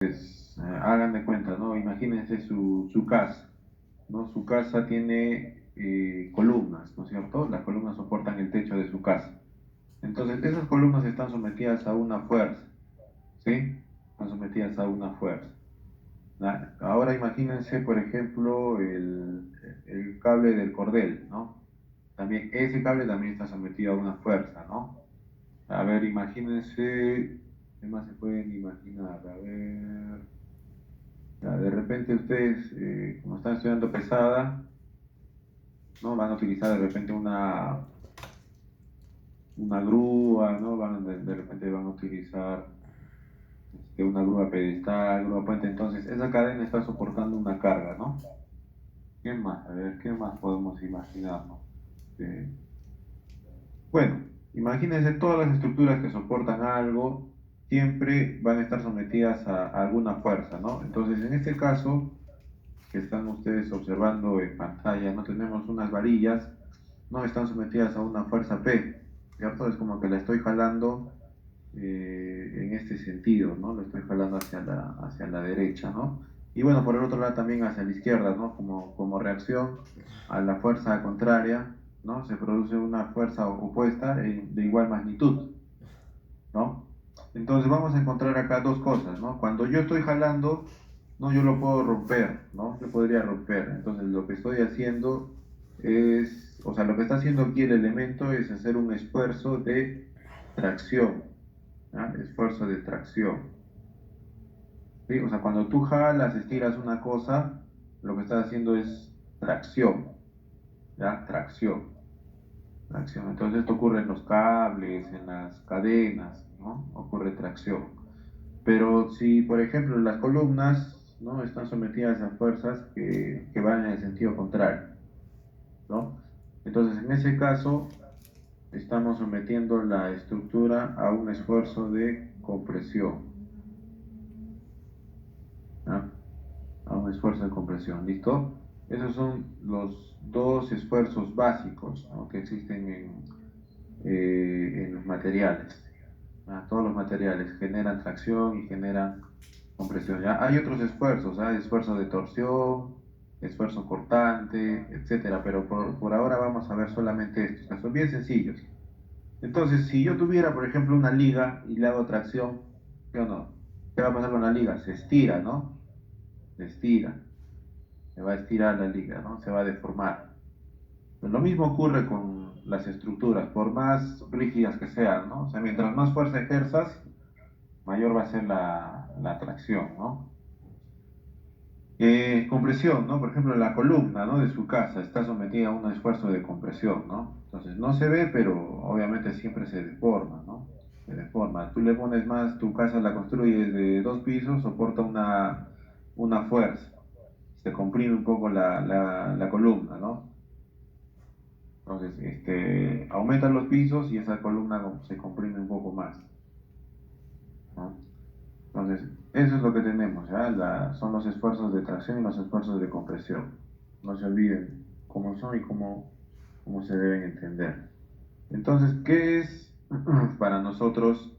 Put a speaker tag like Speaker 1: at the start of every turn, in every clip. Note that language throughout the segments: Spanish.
Speaker 1: Hagan de cuenta, ¿no? Imagínense su casa, ¿no? Su casa tiene columnas, ¿no es cierto? Las columnas soportan el techo de su casa. Entonces, esas columnas están sometidas a una fuerza, ¿sí? Están sometidas a una fuerza. Ahora imagínense, por ejemplo, el cable del cordel, ¿no? También, ese cable también está sometido a una fuerza, ¿no? A ver, imagínense, ¿qué más se pueden imaginar? A ver, ya, de repente ustedes, como están estudiando pesada, ¿no? Van a utilizar de repente una grúa, ¿no? De repente van a utilizar una grúa pedestal, grúa puente. Entonces, esa cadena está soportando una carga, ¿no? ¿Qué más? A ver, ¿qué más podemos imaginarnos? Eh, bueno, imagínense todas las estructuras que soportan algo, siempre van a estar sometidas a alguna fuerza, ¿no? Entonces, en este caso, que están ustedes observando en pantalla, no tenemos unas varillas, no están sometidas a una fuerza P, ¿cierto? Es como que la estoy jalando en este sentido, ¿no? Lo estoy jalando hacia la derecha, ¿no? Y bueno, por el otro lado también hacia la izquierda, ¿no? Como reacción a la fuerza contraria, ¿no? Se produce una fuerza opuesta de igual magnitud, ¿no? Entonces vamos a encontrar acá dos cosas, ¿no? Cuando yo estoy jalando, no, yo lo puedo romper, ¿no? Yo podría romper. Entonces lo que estoy haciendo es, o sea, lo que está haciendo aquí el elemento es hacer un esfuerzo de tracción, ¿ya? Esfuerzo de tracción. ¿Sí? O sea, cuando tú jalas, estiras una cosa, lo que estás haciendo es tracción, ¿ya? Tracción. Tracción. Entonces esto ocurre en los cables, en las cadenas, ¿no? Ocurre tracción. Pero si, por ejemplo, las columnas, ¿no? Están sometidas a fuerzas que van en el sentido contrario, ¿no? Entonces, en ese caso, estamos sometiendo la estructura a un esfuerzo de compresión, ¿no? A un esfuerzo de compresión, ¿listo? Esos son los dos esfuerzos básicos, ¿no? Que existen en los materiales. Todos los materiales generan tracción y generan compresión. ¿Ya? Hay otros esfuerzos, ¿ah? Esfuerzo de torsión, esfuerzo cortante, etcétera, pero por ahora vamos a ver solamente estos, que son bien sencillos. Entonces, si yo tuviera, por ejemplo, una liga y le hago tracción, ¿sí o no? ¿Qué va a pasar con la liga? Se estira, ¿no? Se estira, se va a estirar la liga, ¿no? Se va a deformar. Pues lo mismo ocurre con las estructuras, por más rígidas que sean, ¿no? O sea, mientras más fuerza ejerzas, mayor va a ser la atracción, ¿no? Compresión, ¿no? Por ejemplo, la columna, ¿no? De su casa está sometida a un esfuerzo de compresión, ¿no? Entonces, no se ve, pero obviamente siempre se deforma, ¿no? Se deforma. Tú le pones más, tu casa la construyes de 2 pisos, soporta una fuerza. Se comprime un poco la columna, ¿no? Entonces, aumentan los pisos y esa columna se comprime un poco más, ¿no? Entonces, eso es lo que tenemos, ¿ya? Son los esfuerzos de tracción y los esfuerzos de compresión. No se olviden cómo son y cómo se deben entender. Entonces, ¿qué es para nosotros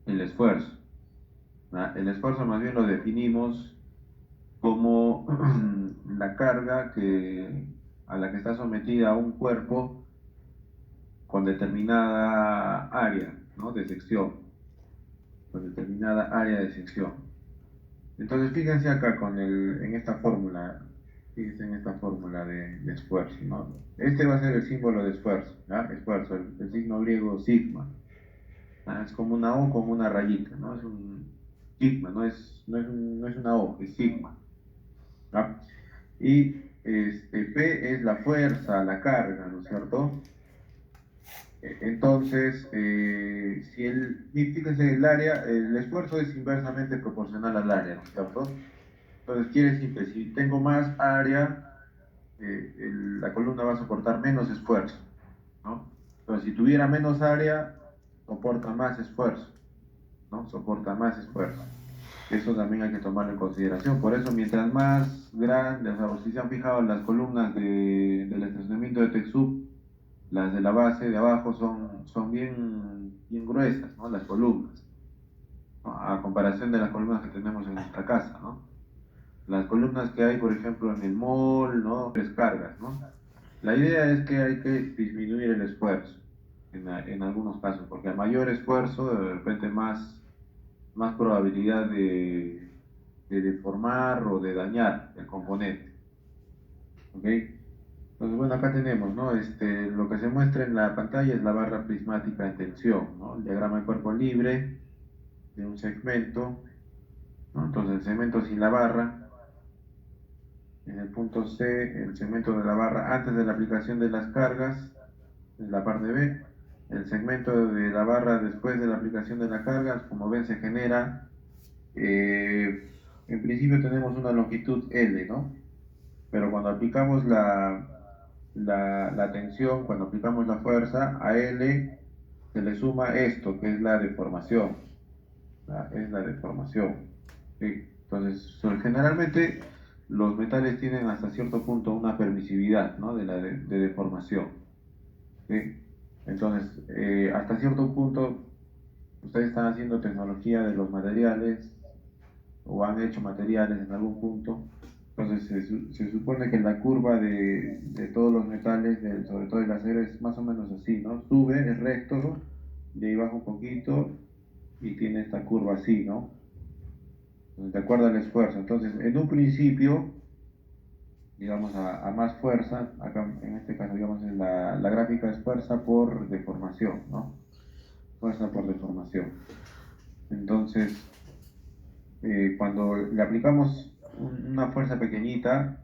Speaker 1: el esfuerzo? ¿Ah? El esfuerzo más bien lo definimos como la carga a la que está sometida un cuerpo con determinada área, ¿no? De sección, con determinada área de sección. Entonces, fíjense acá en esta fórmula, fíjense en esta fórmula de esfuerzo, ¿no? Este va a ser el símbolo de esfuerzo, ¿ya? Esfuerzo, el signo griego sigma. ¿Ah? Es como una O, como una rayita, ¿no? Es un sigma, no es una O, es sigma, ¿ya? Y P es la fuerza, la carga, ¿no es cierto? Entonces, fíjense, el esfuerzo es inversamente proporcional al área, ¿no es cierto? Entonces quiere decir que si tengo más área, la columna va a soportar menos esfuerzo, ¿no? Entonces si tuviera menos área, soporta más esfuerzo, ¿no? Soporta más esfuerzo. Eso también hay que tomarlo en consideración. Por eso, mientras más grandes, o sea, si se han fijado las columnas del estacionamiento de Texub, las de la base de abajo son bien gruesas, ¿no? Las columnas. ¿no? A comparación de las columnas que tenemos en nuestra casa, ¿no? Las columnas que hay, por ejemplo, en el mall, ¿no? Descargas, ¿no? La idea es que hay que disminuir el esfuerzo en algunos casos, porque a mayor esfuerzo, de repente más probabilidad de deformar o de dañar el componente. ¿Ok? Entonces, bueno, acá tenemos, ¿no? Lo que se muestra en la pantalla es la barra prismática en tensión, ¿no? El diagrama de cuerpo libre de un segmento, ¿no? Entonces, el segmento sin la barra, en el punto C, el segmento de la barra antes de la aplicación de las cargas, en la parte B, el segmento de la barra después de la aplicación de las cargas, como ven, se genera, en principio tenemos una longitud L, ¿no? Pero cuando aplicamos la tensión, cuando aplicamos la fuerza, a L se le suma esto, que es la deformación. Es la deformación. ¿Sí? Entonces, generalmente los metales tienen hasta cierto punto una permisividad, ¿no? de deformación. ¿Sí? Entonces, hasta cierto punto, ustedes están haciendo tecnología de los materiales o han hecho materiales en algún punto. Entonces se supone que la curva de todos los metales, sobre todo el acero, es más o menos así, ¿no? Sube, es recto, y ahí baja un poquito y tiene esta curva así, ¿no? Entonces, de acuerdo al esfuerzo. Entonces, en un principio, digamos, a más fuerza, acá en este caso, digamos, la gráfica es fuerza por deformación, ¿no? Fuerza por deformación. Entonces, cuando le aplicamos una fuerza pequeñita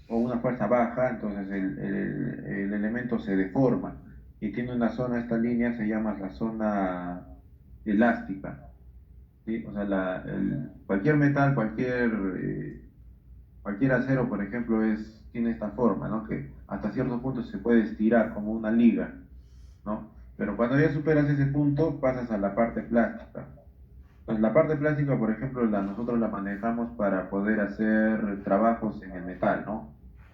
Speaker 1: o una fuerza baja, entonces el elemento se deforma y tiene una zona, esta línea se llama la zona elástica. ¿Sí? O sea, cualquier metal, cualquier acero, por ejemplo, tiene esta forma, ¿no? Que hasta cierto punto se puede estirar como una liga, ¿no? Pero cuando ya superas ese punto, pasas a la parte plástica. Pues la parte plástica, por ejemplo, nosotros la manejamos para poder hacer trabajos en el metal, ¿no?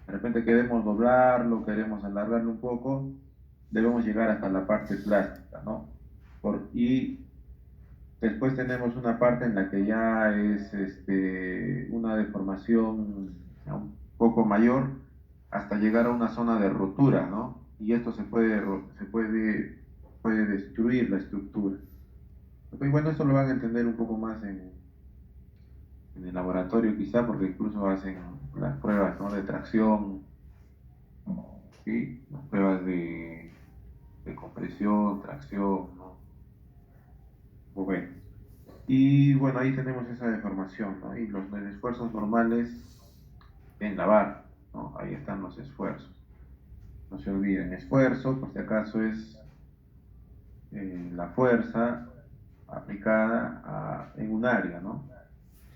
Speaker 1: De repente queremos doblarlo, queremos alargarlo un poco, debemos llegar hasta la parte plástica, ¿no? Y después tenemos una parte en la que ya es una deformación un poco mayor hasta llegar a una zona de rotura, ¿no? Y esto puede destruir la estructura. Ok, bueno, esto lo van a entender un poco más en el laboratorio quizá, porque incluso hacen las pruebas, ¿no? De tracción, ¿sí? Las pruebas de compresión, tracción, ¿no? Pues bueno. Y bueno, ahí tenemos esa deformación, ¿no? Y los esfuerzos normales en la barra, ¿no? Ahí están los esfuerzos. No se olviden, esfuerzo, por si acaso, es la fuerza aplicada en un área, ¿no?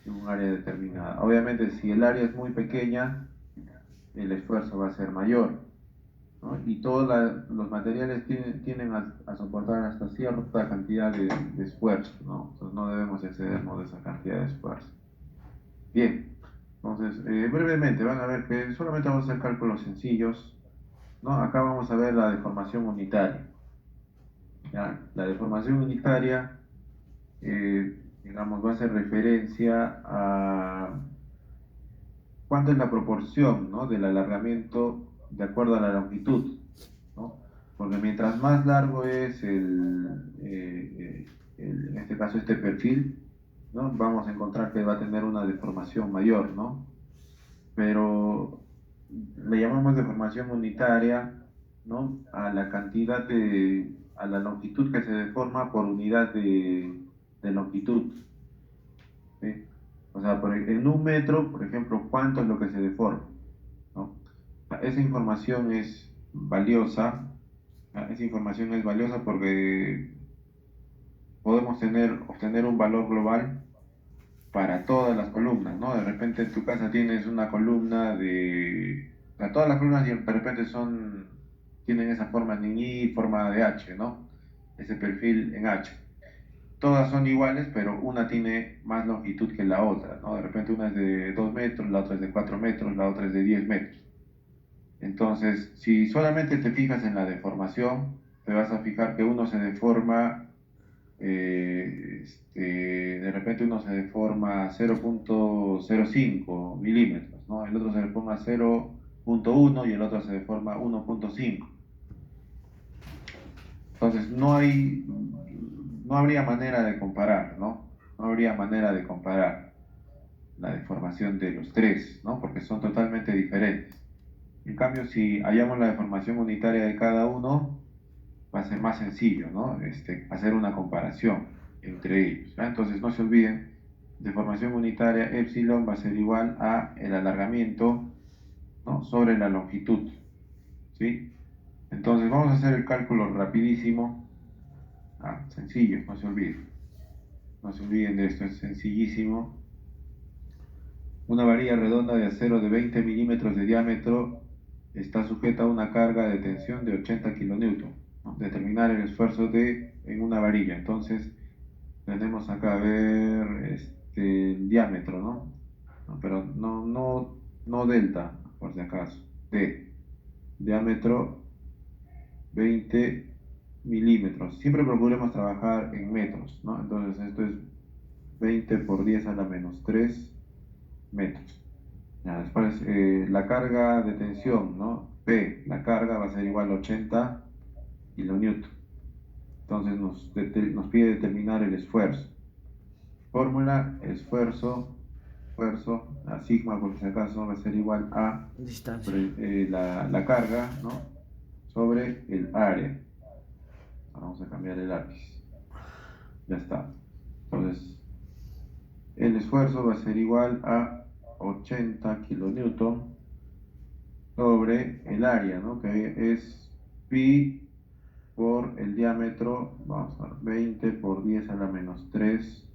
Speaker 1: En un área determinada. Obviamente, si el área es muy pequeña, el esfuerzo va a ser mayor, ¿no? Y todos los materiales tienen a soportar hasta cierta cantidad de esfuerzo, ¿no? Entonces no debemos excedernos de esa cantidad de esfuerzo. Bien, entonces brevemente van a ver que solamente vamos a hacer cálculos sencillos, ¿no? Acá vamos a ver la deformación unitaria, ¿ya? La deformación unitaria, digamos, va a hacer referencia a cuánto es la proporción, ¿no? Del alargamiento de acuerdo a la longitud, ¿no? Porque mientras más largo es en este caso este perfil, ¿no? Vamos a encontrar que va a tener una deformación mayor, ¿no? Pero le llamamos deformación unitaria, ¿no? A la a la longitud que se deforma por unidad de longitud, ¿sí? O sea, en un metro, por ejemplo, ¿cuánto es lo que se deforma? ¿No? Esa información es valiosa, esa información es valiosa porque podemos obtener un valor global para todas las columnas, ¿no? De repente en tu casa tienes una columna o sea, todas las columnas de repente tienen esa forma en Y, forma de H, ¿no? Ese perfil en H. Todas son iguales, pero una tiene más longitud que la otra, ¿no? De repente una es de 2 metros, la otra es de 4 metros, la otra es de 10 metros. Entonces, si solamente te fijas en la deformación, te vas a fijar que uno se deforma de repente uno se deforma 0.05 milímetros, ¿no? El otro se deforma 0.1 y el otro se deforma 1.5. Entonces no habría manera de comparar, ¿no? No habría manera de comparar la deformación de los tres, ¿no? Porque son totalmente diferentes. En cambio, si hallamos la deformación unitaria de cada uno, va a ser más sencillo, ¿no? Hacer una comparación entre ellos, ¿ya? Entonces, no se olviden, deformación unitaria epsilon va a ser igual a el alargamiento, ¿no? Sobre la longitud, ¿sí? Entonces, vamos a hacer el cálculo rapidísimo. Sencillo, no se olviden. No se olviden de esto, es sencillísimo. Una varilla redonda de acero de 20 milímetros de diámetro está sujeta a una carga de tensión de 80 kilonewton, ¿no? Determinar el esfuerzo en una varilla. Entonces, tenemos acá a ver el diámetro, ¿no? Pero no delta, por si acaso. Diámetro 20 milímetros. Siempre procuremos trabajar en metros, ¿no? Entonces, esto es 20 por 10 a la menos 3 metros. Ya, después, la carga de tensión, ¿no? P, la carga va a ser igual a 80 kilonewton. Entonces nos pide determinar el esfuerzo. Fórmula, esfuerzo, a sigma por si acaso va a ser igual a
Speaker 2: Distancia.
Speaker 1: la carga, ¿no? Sobre el área. Vamos a cambiar el lápiz. Ya está. Entonces, el esfuerzo va a ser igual a 80 kilonewton sobre el área, ¿no? Que es pi por el diámetro, vamos a ver, 20 por 10 a la menos 3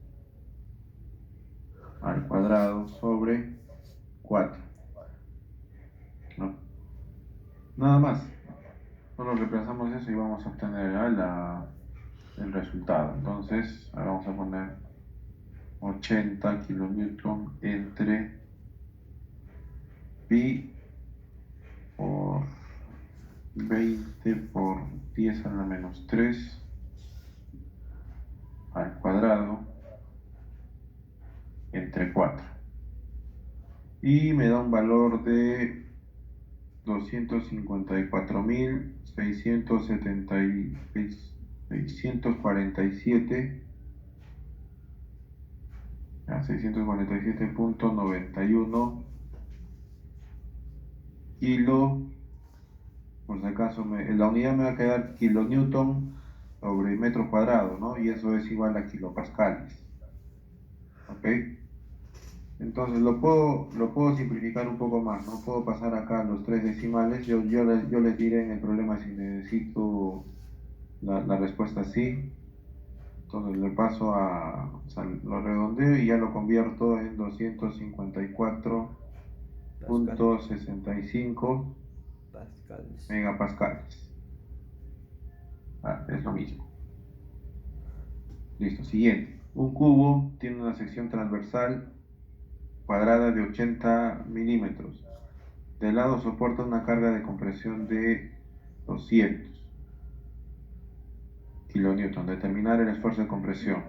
Speaker 1: al cuadrado sobre 4, ¿no? Nada más. Solo reemplazamos eso y vamos a obtener el resultado. Entonces, ahora vamos a poner 80 kilonewton entre pi por 20 por 10 a la menos 3 al cuadrado entre 4. Y me da un valor de 254.647, 647.91 kilo, por si acaso la unidad me va a quedar kilonewton sobre metro cuadrado, ¿no? Y eso es igual a kilopascales, ¿ok? Entonces lo puedo simplificar un poco más, ¿no? Puedo pasar acá los tres decimales, yo les diré en el problema si necesito la respuesta sí. Entonces le paso o sea, lo redondeo y ya lo convierto en
Speaker 2: Pascal.
Speaker 1: 254.65
Speaker 2: Pascales.
Speaker 1: megapascales. Es lo mismo. Listo, siguiente. Un cubo tiene una sección transversal cuadrada de 80 milímetros. De lado soporta una carga de compresión de 200 kilonewton. Determinar el esfuerzo de compresión.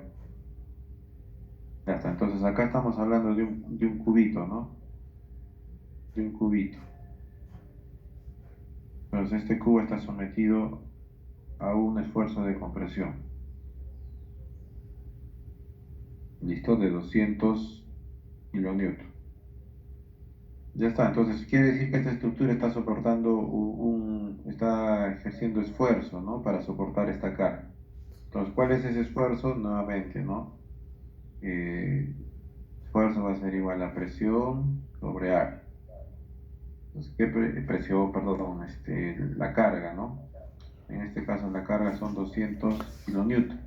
Speaker 1: Ya está, entonces acá estamos hablando de un cubito, ¿no? De un cubito. Entonces este cubo está sometido a un esfuerzo de compresión. Listo, de 200 kilonewton. Ya está, entonces quiere decir que esta estructura está soportando está ejerciendo esfuerzo, ¿no? Para soportar esta carga. Entonces, ¿cuál es ese esfuerzo? Nuevamente, ¿no? Esfuerzo va a ser igual a presión sobre área. Entonces, ¿qué presión? Perdón, la carga, ¿no? En este caso la carga son 200 kilonewton.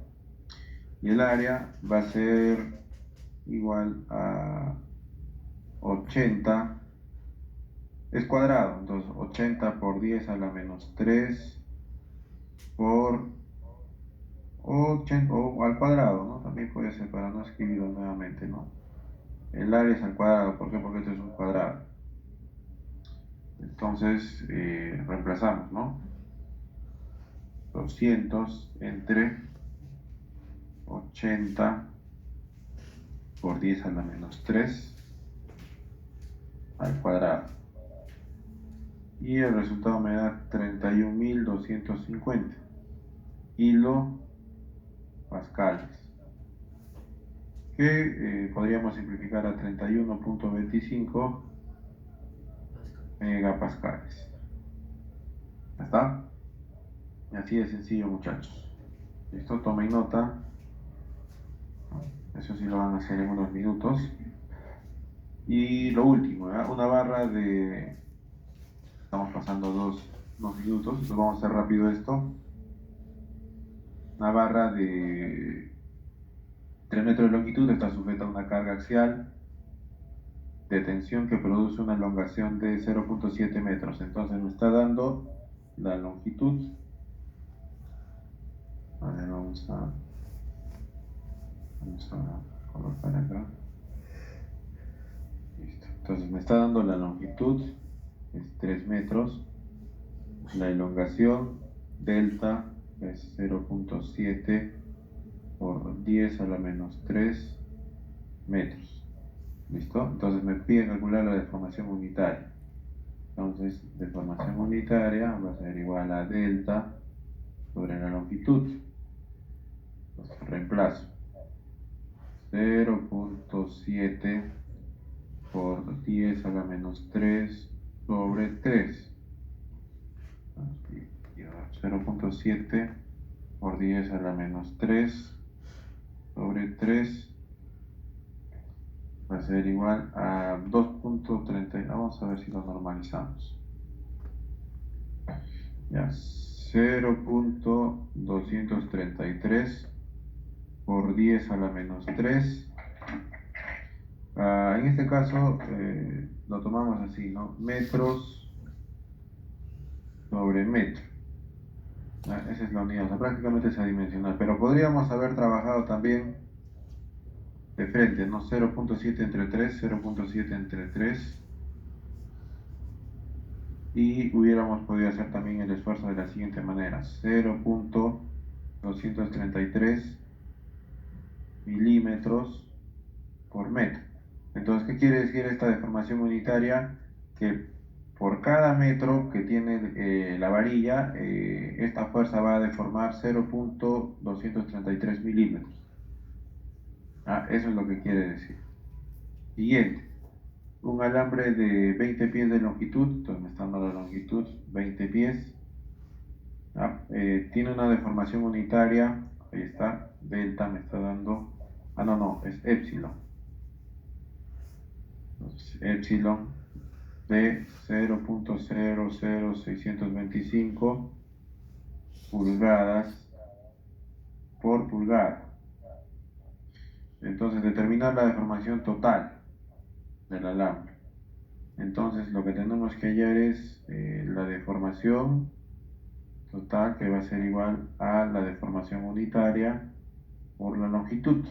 Speaker 1: Y el área va a ser igual a 80, es cuadrado, entonces 80 por 10 a la menos 3 por 80, o al cuadrado, ¿no? También puede ser para no escribirlo nuevamente, ¿no? El área es al cuadrado, ¿por qué? Porque esto es un cuadrado. Entonces, reemplazamos, ¿no? 200 entre 80 por 10 a la menos 3 al cuadrado. Y el resultado me da 31.250 kilopascales, que podríamos simplificar a 31.25 megapascales. ¿Ya está? Y así de sencillo, muchachos. Listo, tomen nota. Eso sí lo van a hacer en unos minutos. Y lo último, ¿eh? Una barra de... Estamos pasando unos minutos, entonces vamos a hacer rápido esto. Una barra de 3 metros de longitud está sujeta a una carga axial de tensión que produce una elongación de 0.7 metros. Entonces me está dando la longitud. A ver, vamos a colocar acá. Listo. Entonces me está dando la longitud, es 3 metros. La elongación delta es 0.7 por 10 a la menos 3 metros. ¿Listo? Entonces me pide calcular la deformación unitaria. Entonces, deformación unitaria va a ser igual a delta sobre la longitud. Entonces, reemplazo 0.7 por 10 a la menos 3 sobre 3. 0.7 por 10 a la menos 3 sobre 3 va a ser igual a 2.30. Vamos a ver si lo normalizamos. Ya, 0.233 por 10 a la menos 3. En este caso lo tomamos así, ¿no? Metros sobre metro. Esa es la unidad, o sea, prácticamente es adimensional, pero podríamos haber trabajado también de frente, ¿no? 0.7 entre 3, 0.7 entre 3, y hubiéramos podido hacer también el esfuerzo de la siguiente manera: 0.233 milímetros por metro. Entonces, ¿qué quiere decir esta deformación unitaria? Que por cada metro que tiene la varilla, esta fuerza va a deformar 0.233 milímetros. Eso es lo que quiere decir. Siguiente, un alambre de 20 pies de longitud, entonces me está dando la longitud 20 pies, tiene una deformación unitaria, ahí está, delta me está dando, no, es épsilon. Entonces, épsilon de 0.00625 pulgadas por pulgada. Entonces, determinar la deformación total del alambre. Entonces, lo que tenemos que hallar es la deformación total, que va a ser igual a la deformación unitaria por la longitud.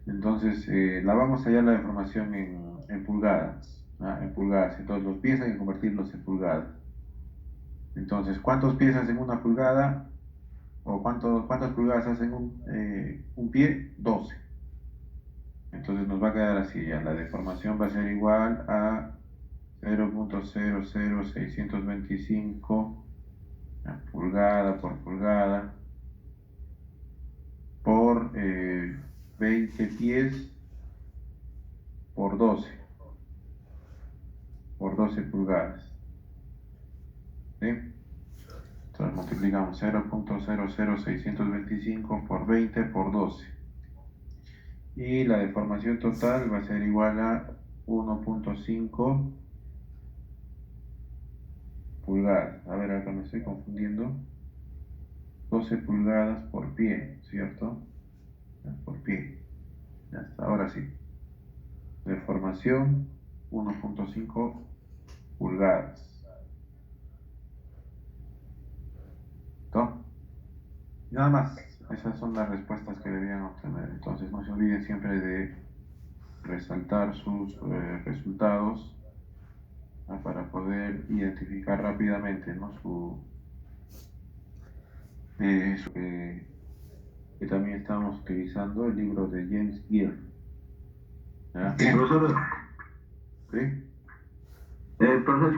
Speaker 1: Entonces, la vamos a hallar la deformación en pulgadas. En pulgadas. Entonces, los pies hay que convertirlos en pulgadas. Entonces, ¿cuántos pies hacen una pulgada? ¿O cuántas pulgadas hacen un pie? 12. Entonces nos va a quedar así, ya la deformación va a ser igual a 0.00625 pulgada por pulgada por 20 pies por 12 pulgadas. ¿Sí? Entonces multiplicamos 0.00625 por 20 por 12. Y la deformación total va a ser igual a 1.5 pulgadas. A ver, acá me estoy confundiendo. 12 pulgadas por pie, ¿cierto? Por pie. Ya está, ahora sí. Deformación 1.5 pulgadas. ¿Listo? Y nada más. Esas son las respuestas que debían obtener. Entonces no se olviden siempre de resaltar sus resultados para poder identificar rápidamente, ¿no? que también estamos utilizando el libro de James Clear. ¿Ya?
Speaker 3: Profesor,
Speaker 1: ¿Sí?
Speaker 3: profesor,